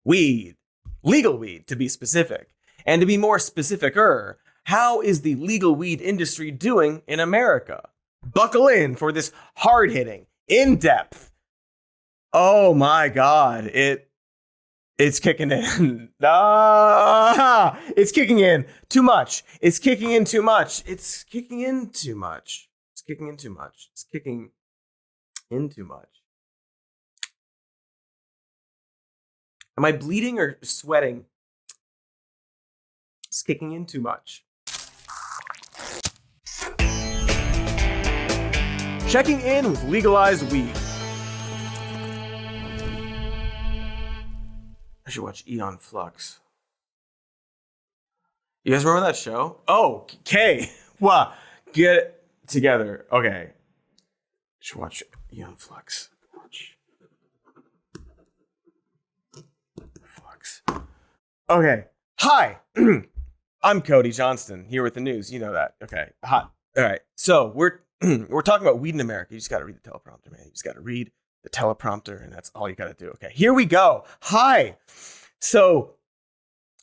weed, legal weed to be specific. And to be more specificer, how is the legal weed industry doing in America? Buckle in for this hard-hitting, in-depth. Oh my God, it's kicking in. It's kicking in too much. It's kicking in too much. It's kicking in too much. It's kicking in too much. It's kicking in too much. Am I bleeding or sweating? It's kicking in too much. Checking in with legalized weed. I should watch Aeon Flux. You guys remember that show? Oh, Kay. Wow. Get it together. Okay. I should watch Aeon Flux. Flux. Okay. Hi. I'm Cody Johnston here with the news. You know that. Okay. Hot. All right. So we're talking about weed in America. You just got to read the teleprompter, man. You just got to read the teleprompter, and that's all you got to do. Okay, here we go. Hi. So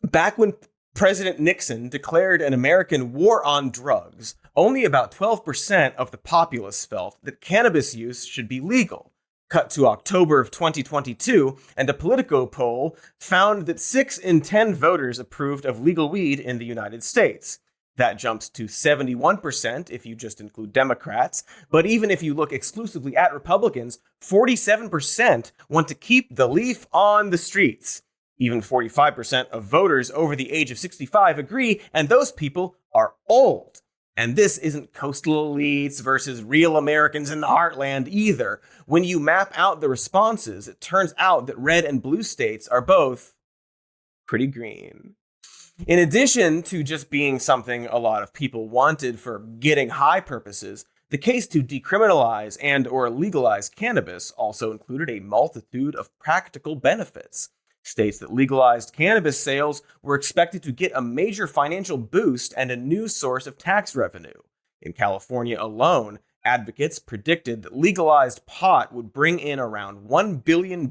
back when President Nixon declared an American war on drugs, only about 12% of the populace felt that cannabis use should be legal. Cut to October of 2022, and a Politico poll found that 6 in 10 voters approved of legal weed in the United States. That jumps to 71% if you just include Democrats. But even if you look exclusively at Republicans, 47% want to keep the leaf on the streets. Even 45% of voters over the age of 65 agree, and those people are old. And this isn't coastal elites versus real Americans in the heartland either. When you map out the responses, it turns out that red and blue states are both pretty green. In addition to just being something a lot of people wanted for getting high purposes, the case to decriminalize and or legalize cannabis also included a multitude of practical benefits. States that legalized cannabis sales were expected to get a major financial boost and a new source of tax revenue. In California alone, advocates predicted that legalized pot would bring in around $1 billion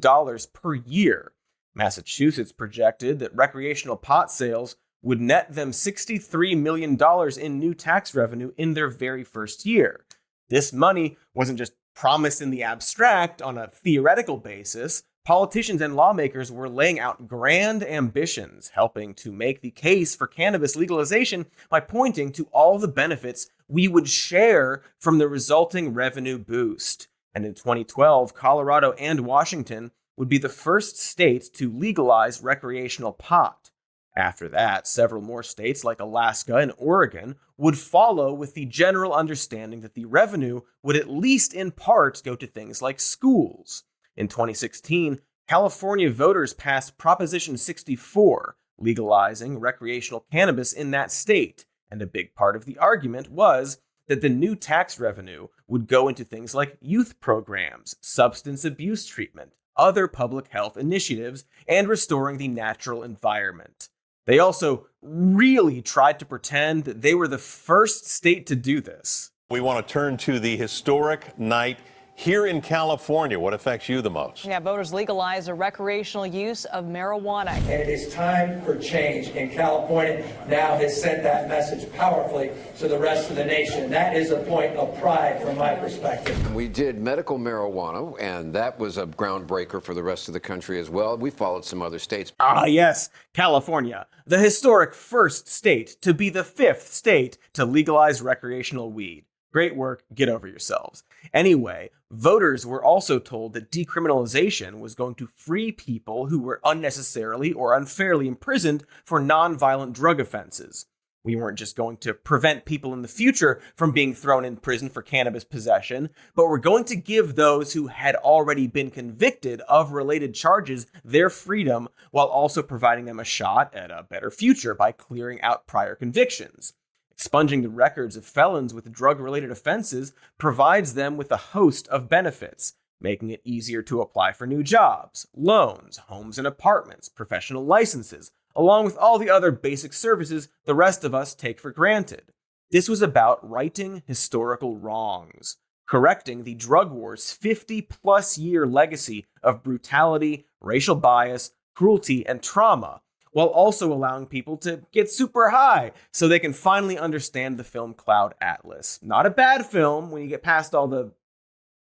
per year. Massachusetts projected that recreational pot sales would net them $63 million in new tax revenue in their very first year. This money wasn't just promised in the abstract on a theoretical basis. Politicians and lawmakers were laying out grand ambitions, helping to make the case for cannabis legalization by pointing to all the benefits we would share from the resulting revenue boost. And in 2012, Colorado and Washington would be the first states to legalize recreational pot. After that, several more states like Alaska and Oregon would follow with the general understanding that the revenue would at least in part go to things like schools. In 2016, California voters passed Proposition 64, legalizing recreational cannabis in that state, and a big part of the argument was that the new tax revenue would go into things like youth programs, substance abuse treatment, other public health initiatives, and restoring the natural environment. They also really tried to pretend that they were the first state to do this. We want to turn to the historic night here in California. What affects you the most? Yeah, voters legalized the recreational use of marijuana. And it is time for change. And California now has sent that message powerfully to the rest of the nation. That is a point of pride from my perspective. We did medical marijuana, and that was a groundbreaker for the rest of the country as well. We followed some other states. Ah, yes, California, the historic first state to be the 5th state to legalize recreational weed. Great work, get over yourselves. Anyway, voters were also told that decriminalization was going to free people who were unnecessarily or unfairly imprisoned for nonviolent drug offenses. We weren't just going to prevent people in the future from being thrown in prison for cannabis possession, but we're going to give those who had already been convicted of related charges their freedom while also providing them a shot at a better future by clearing out prior convictions. Expunging the records of felons with drug-related offenses provides them with a host of benefits, making it easier to apply for new jobs, loans, homes and apartments, professional licenses, along with all the other basic services the rest of us take for granted. This was about righting historical wrongs, correcting the drug war's 50-plus year legacy of brutality, racial bias, cruelty, and trauma, while also allowing people to get super high so they can finally understand the film Cloud Atlas. Not a bad film when you get past all the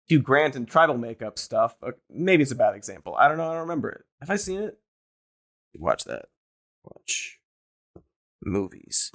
Hugh Grant and tribal makeup stuff. Maybe it's a bad example. I don't know. I don't remember it. Have I seen it? Watch that. Watch movies.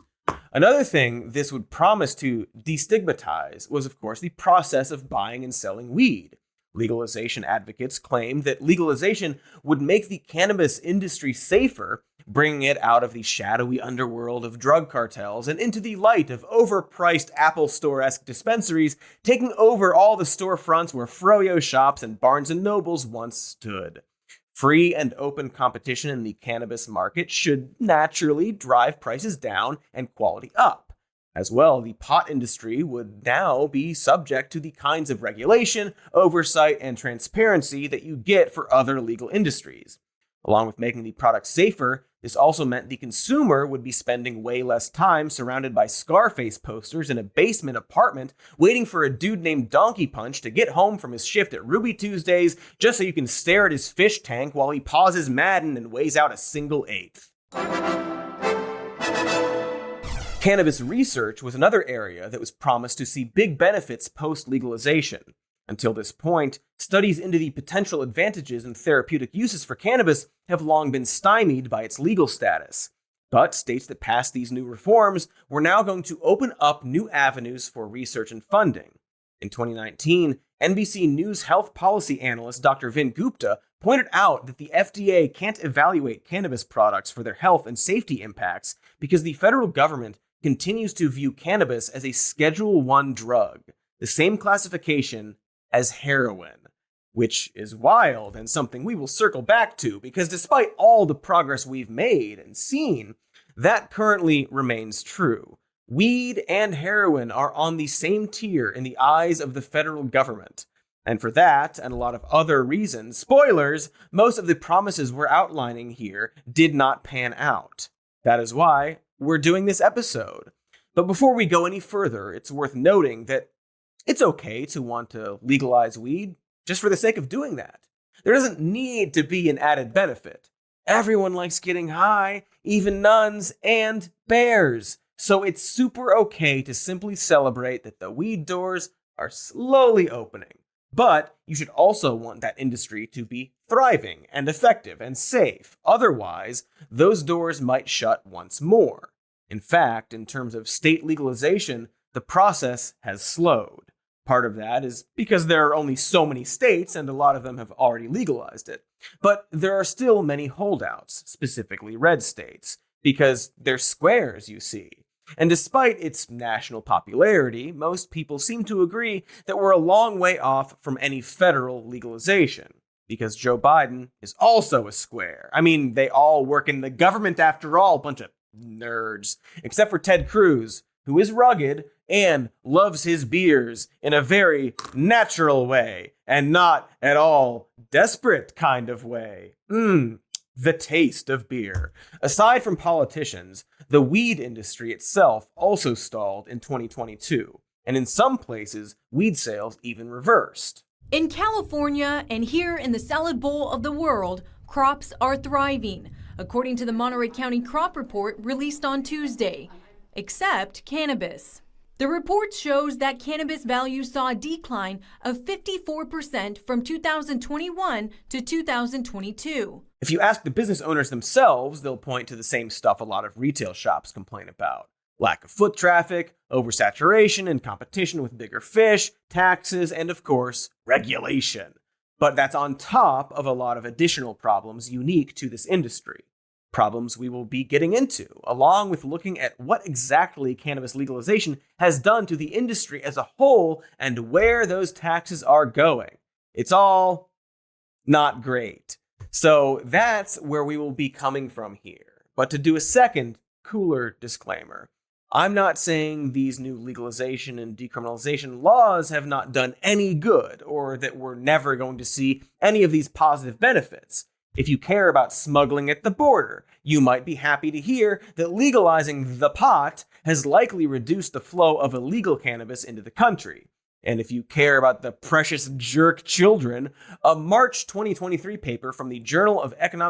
Another thing this would promise to destigmatize was, of course, the process of buying and selling weed. Legalization advocates claimed that legalization would make the cannabis industry safer, bringing it out of the shadowy underworld of drug cartels and into the light of overpriced Apple Store-esque dispensaries taking over all the storefronts where Froyo shops and Barnes & Nobles once stood. Free and open competition in the cannabis market should naturally drive prices down and quality up. As well, the pot industry would now be subject to the kinds of regulation, oversight, and transparency that you get for other legal industries. Along with making the product safer, this also meant the consumer would be spending way less time surrounded by Scarface posters in a basement apartment waiting for a dude named Donkey Punch to get home from his shift at Ruby Tuesdays just so you can stare at his fish tank while he pauses Madden and weighs out a single eighth. Cannabis research was another area that was promised to see big benefits post-legalization. Until this point, studies into the potential advantages and therapeutic uses for cannabis have long been stymied by its legal status. But states that passed these new reforms were now going to open up new avenues for research and funding. In 2019, NBC News health policy analyst Dr. Vin Gupta pointed out that the FDA can't evaluate cannabis products for their health and safety impacts because the federal government continues to view cannabis as a Schedule I drug, the same classification as heroin, which is wild and something we will circle back to because despite all the progress we've made and seen, that currently remains true. Weed and heroin are on the same tier in the eyes of the federal government. And for that, and a lot of other reasons, spoilers, most of the promises we're outlining here did not pan out. That is why we're doing this episode. But before we go any further, it's worth noting that it's okay to want to legalize weed just for the sake of doing that. There doesn't need to be an added benefit. Everyone likes getting high, even nuns and bears. So it's super okay to simply celebrate that the weed doors are slowly opening. But you should also want that industry to be thriving and effective and safe. Otherwise, those doors might shut once more. In fact, in terms of state legalization, the process has slowed. Part of that is because there are only so many states and a lot of them have already legalized it. But there are still many holdouts, specifically red states, because they're squares, you see. And despite its national popularity, most people seem to agree that we're a long way off from any federal legalization. Because Joe Biden is also a square. I mean, they all work in the government after all, bunch of nerds. Except for Ted Cruz, who is rugged and loves his beers in a very natural way and not at all desperate kind of way. The taste of beer. Aside from politicians, the weed industry itself also stalled in 2022, and in some places, weed sales even reversed. In California and here in the salad bowl of the world, crops are thriving, according to the Monterey County Crop Report released on Tuesday, except cannabis. The report shows that cannabis values saw a decline of 54% from 2021 to 2022. If you ask the business owners themselves, they'll point to the same stuff a lot of retail shops complain about. Lack of foot traffic, oversaturation and competition with bigger fish, taxes, and of course, regulation. But that's on top of a lot of additional problems unique to this industry. Problems we will be getting into, along with looking at what exactly cannabis legalization has done to the industry as a whole and where those taxes are going. It's all not great. So that's where we will be coming from here. But to do a second, cooler disclaimer, I'm not saying these new legalization and decriminalization laws have not done any good or that we're never going to see any of these positive benefits. If you care about smuggling at the border, you might be happy to hear that legalizing the pot has likely reduced the flow of illegal cannabis into the country. And if you care about the precious jerk children, a March 2023 paper from the Journal of Economic